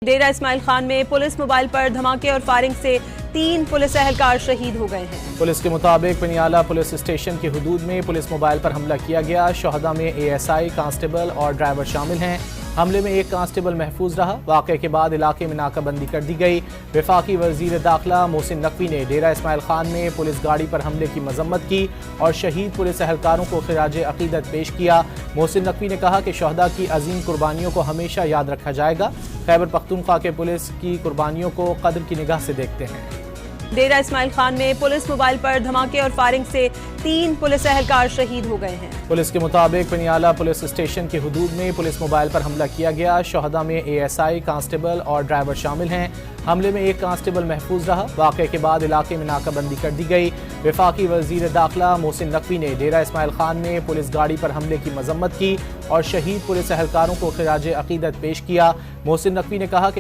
ڈیرہ اسماعیل خان میں police mobile پر دھماکے اور فائرنگ سے 3 پولیس اہلکار شہید ہو گئے ہیں۔ پولیس کے مطابق پنیالہ پولیس اسٹیشن کی حدود میں پولیس موبائل پر حملہ کیا گیا۔ شہداء میں ASI، کانسٹیبل اور ڈرائیور شامل ہیں۔ حملے میں ایک کانسٹیبل محفوظ رہا۔ واقعے کے بعد علاقے میں ناکہ بندی کر دی گئی۔ وفاقی وزیر داخلہ محسن نقوی نے ڈیرہ اسماعیل خان میں پولیس گاڑی پر حملے کی مذمت کی اور شہید پولیس اہلکاروں کو خراج عقیدت پیش کیا۔ محسن نقوی نے کہا کہ شہداء کی عظیم قربانیوں کو ہمیشہ یاد رکھا جائے گا۔ خیبر پختونخوا کے پولیس کی قربانیوں کو قدر کی نگاہ سے دیکھتے ہیں۔ ڈیرہ اسماعیل خان میں پولیس موبائل پر دھماکے اور فائرنگ سے 3 پولیس اہلکار شہید ہو گئے ہیں۔ پولیس کے مطابق پنیالہ پولیس اسٹیشن کی حدود میں پولیس موبائل پر حملہ کیا گیا۔ شہداء میں ASI، کانسٹیبل اور ڈرائیور شامل ہیں۔ حملے میں ایک کانسٹیبل محفوظ رہا۔ واقعے کے بعد علاقے میں ناکہ بندی کر دی گئی۔ وفاقی وزیر داخلہ محسن نقوی نے ڈیرہ اسماعیل خان میں پولیس گاڑی پر حملے کی مذمت کی اور شہید پولیس اہلکاروں کو خراج عقیدت پیش کیا۔ محسن نقوی نے کہا کہ